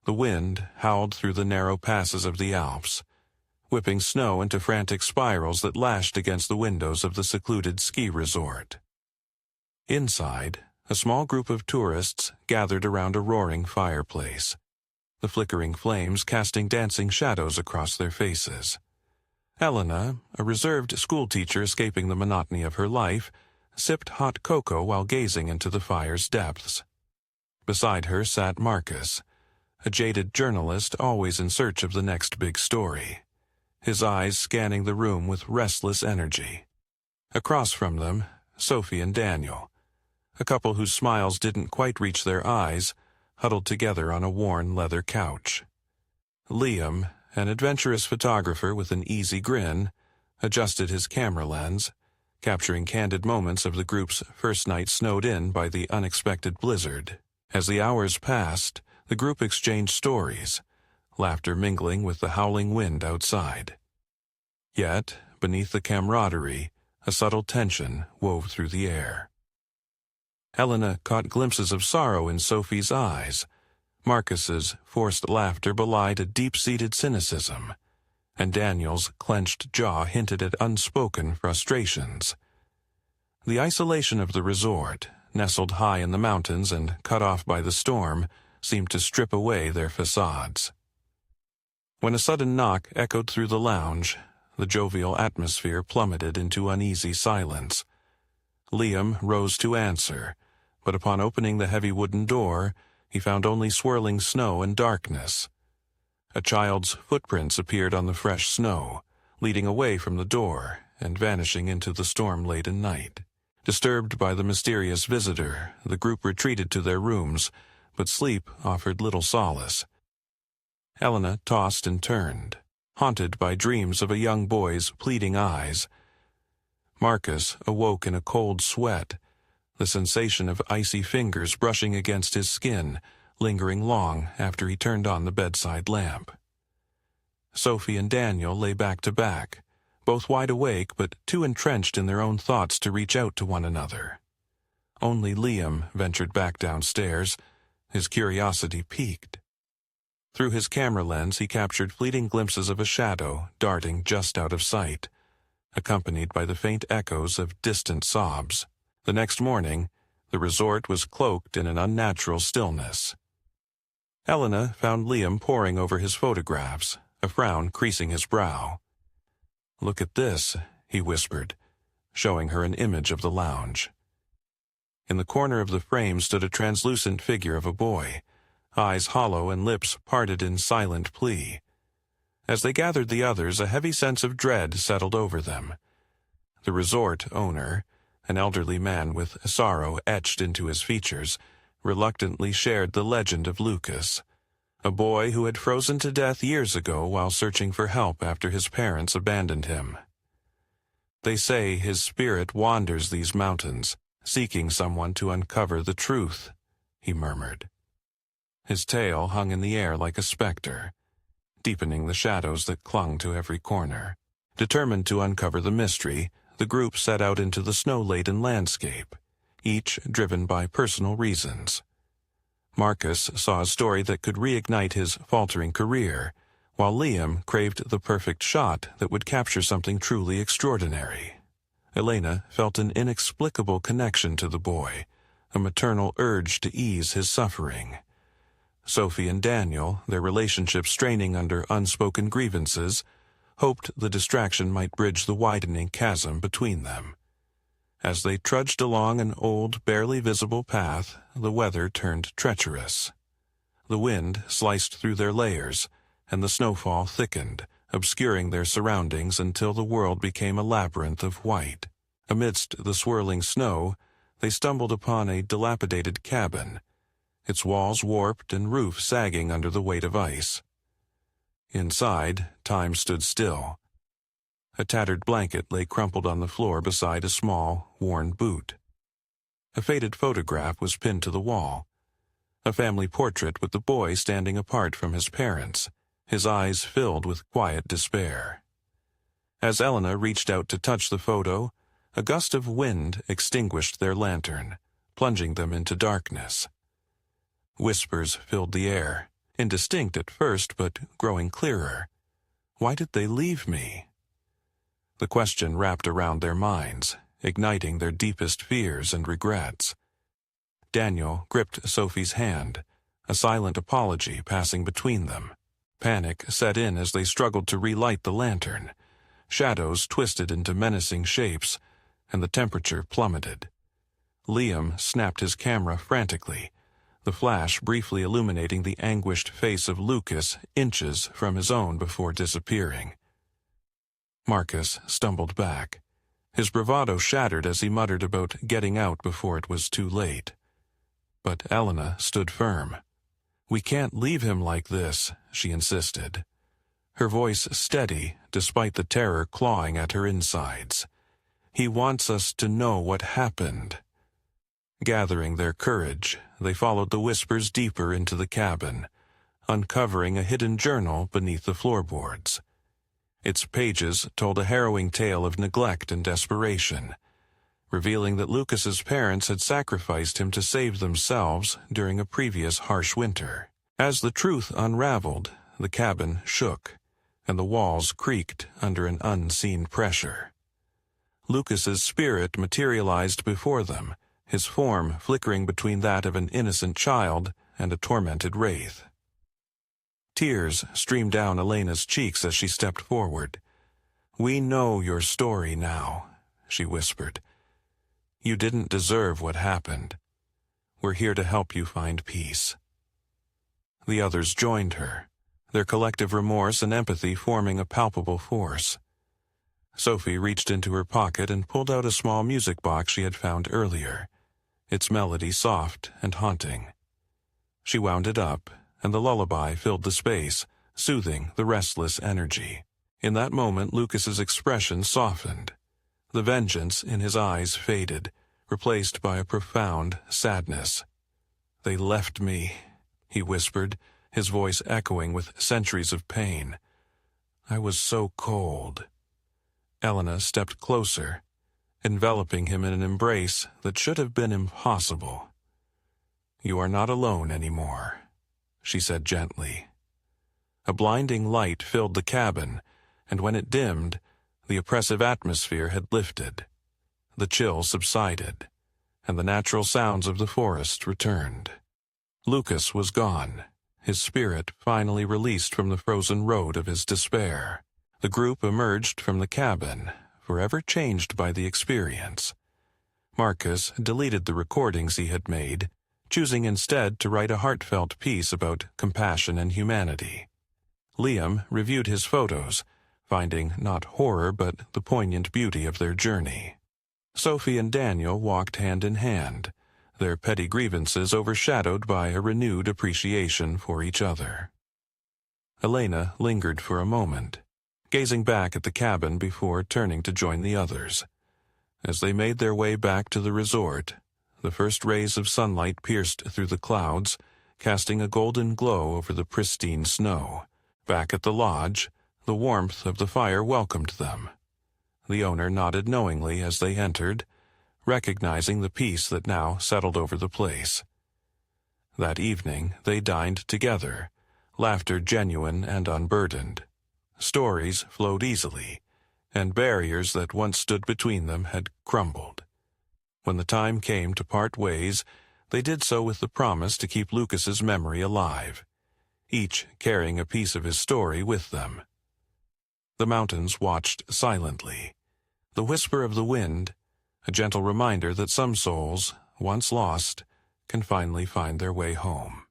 The wind howled through the narrow passes of the Alps, whipping snow into frantic spirals that lashed against the windows of the secluded ski resort. Inside, a small group of tourists gathered around a roaring fireplace, the flickering flames casting dancing shadows across their faces. Elena, a reserved schoolteacher escaping the monotony of her life, sipped hot cocoa while gazing into the fire's depths. Beside her sat Marcus, a jaded journalist always in search of the next big story, his eyes scanning the room with restless energy. Across from them, Sophie and Daniel, a couple whose smiles didn't quite reach their eyes, huddled together on a worn leather couch. Liam, an adventurous photographer with an easy grin, adjusted his camera lens, capturing candid moments of the group's first night snowed in by the unexpected blizzard. As the hours passed, the group exchanged stories, laughter mingling with the howling wind outside. Yet, beneath the camaraderie, a subtle tension wove through the air. Elena caught glimpses of sorrow in Sophie's eyes. Marcus's forced laughter belied a deep-seated cynicism, and Daniel's clenched jaw hinted at unspoken frustrations. The isolation of the resort, nestled high in the mountains and cut off by the storm, seemed to strip away their facades. When a sudden knock echoed through the lounge, the jovial atmosphere plummeted into uneasy silence. Liam rose to answer, but upon opening the heavy wooden door, he found only swirling snow and darkness. A child's footprints appeared on the fresh snow, leading away from the door and vanishing into the storm-laden night. Disturbed by the mysterious visitor, the group retreated to their rooms, but sleep offered little solace. Elena tossed and turned, haunted by dreams of a young boy's pleading eyes. Marcus awoke in a cold sweat, the sensation of icy fingers brushing against his skin, lingering long after he turned on the bedside lamp. Sophie and Daniel lay back to back, both wide awake but too entrenched in their own thoughts to reach out to one another. Only Liam ventured back downstairs, his curiosity piqued. Through his camera lens he captured fleeting glimpses of a shadow darting just out of sight, accompanied by the faint echoes of distant sobs. The next morning, the resort was cloaked in an unnatural stillness. Elena found Liam poring over his photographs, a frown creasing his brow. "Look at this," he whispered, showing her an image of the lounge. In the corner of the frame stood a translucent figure of a boy, eyes hollow and lips parted in silent plea. As they gathered the others, a heavy sense of dread settled over them. The resort owner, an elderly man with sorrow etched into his features, reluctantly shared the legend of Lukas, a boy who had frozen to death years ago while searching for help after his parents abandoned him. "They say his spirit wanders these mountains, seeking someone to uncover the truth," he murmured. His tail hung in the air like a specter, deepening the shadows that clung to every corner. Determined to uncover the mystery, the group set out into the snow-laden landscape, each driven by personal reasons. Marcus saw a story that could reignite his faltering career, while Liam craved the perfect shot that would capture something truly extraordinary. Elena felt an inexplicable connection to the boy, a maternal urge to ease his suffering. Sophie and Daniel, their relationship straining under unspoken grievances, hoped the distraction might bridge the widening chasm between them. As they trudged along an old, barely visible path, the weather turned treacherous. The wind sliced through their layers, and the snowfall thickened, obscuring their surroundings until the world became a labyrinth of white. Amidst the swirling snow, they stumbled upon a dilapidated cabin, its walls warped and roof sagging under the weight of ice. Inside, time stood still. A tattered blanket lay crumpled on the floor beside a small, worn boot. A faded photograph was pinned to the wall, a family portrait with the boy standing apart from his parents, his eyes filled with quiet despair. As Elena reached out to touch the photo, a gust of wind extinguished their lantern, plunging them into darkness. Whispers filled the air, Indistinct at first, but growing clearer. Why did they leave me? The question wrapped around their minds, igniting their deepest fears and regrets. Daniel gripped Sophie's hand, a silent apology passing between them. Panic set in as they struggled to relight the lantern. Shadows twisted into menacing shapes, and the temperature plummeted. Liam snapped his camera frantically, the flash briefly illuminating the anguished face of Lukas inches from his own before disappearing. Marcus stumbled back, his bravado shattered as he muttered about getting out before it was too late. But Elena stood firm. "We can't leave him like this," she insisted, her voice steady despite the terror clawing at her insides. "He wants us to know what happened." Gathering their courage, they followed the whispers deeper into the cabin, uncovering a hidden journal beneath the floorboards. Its pages told a harrowing tale of neglect and desperation, revealing that Lukas's parents had sacrificed him to save themselves during a previous harsh winter. As the truth unraveled, the cabin shook, and the walls creaked under an unseen pressure. Lukas's spirit materialized before them, his form flickering between that of an innocent child and a tormented wraith. Tears streamed down Elena's cheeks as she stepped forward. "We know your story now," she whispered. "You didn't deserve what happened. We're here to help you find peace." The others joined her, their collective remorse and empathy forming a palpable force. Sophie reached into her pocket and pulled out a small music box she had found earlier, its melody soft and haunting. She wound it up, and the lullaby filled the space, soothing the restless energy. In that moment, Lukas's expression softened. The vengeance in his eyes faded, replaced by a profound sadness. "They left me," he whispered, his voice echoing with centuries of pain. "I was so cold." Elena stepped closer, enveloping him in an embrace that should have been impossible. "You are not alone anymore," she said gently. A blinding light filled the cabin, and when it dimmed, the oppressive atmosphere had lifted. The chill subsided, and the natural sounds of the forest returned. Lukas was gone, his spirit finally released from the frozen road of his despair. The group emerged from the cabin, forever changed by the experience. Marcus deleted the recordings he had made, choosing instead to write a heartfelt piece about compassion and humanity. Liam reviewed his photos, finding not horror but the poignant beauty of their journey. Sophie and Daniel walked hand in hand, their petty grievances overshadowed by a renewed appreciation for each other. Elena lingered for a moment, gazing back at the cabin before turning to join the others. As they made their way back to the resort, the first rays of sunlight pierced through the clouds, casting a golden glow over the pristine snow. Back at the lodge, the warmth of the fire welcomed them. The owner nodded knowingly as they entered, recognizing the peace that now settled over the place. That evening they dined together, laughter genuine and unburdened. Stories flowed easily, and barriers that once stood between them had crumbled. When the time came to part ways, they did so with the promise to keep Lukas's memory alive, each carrying a piece of his story with them. The mountains watched silently, the whisper of the wind, a gentle reminder that some souls, once lost, can finally find their way home.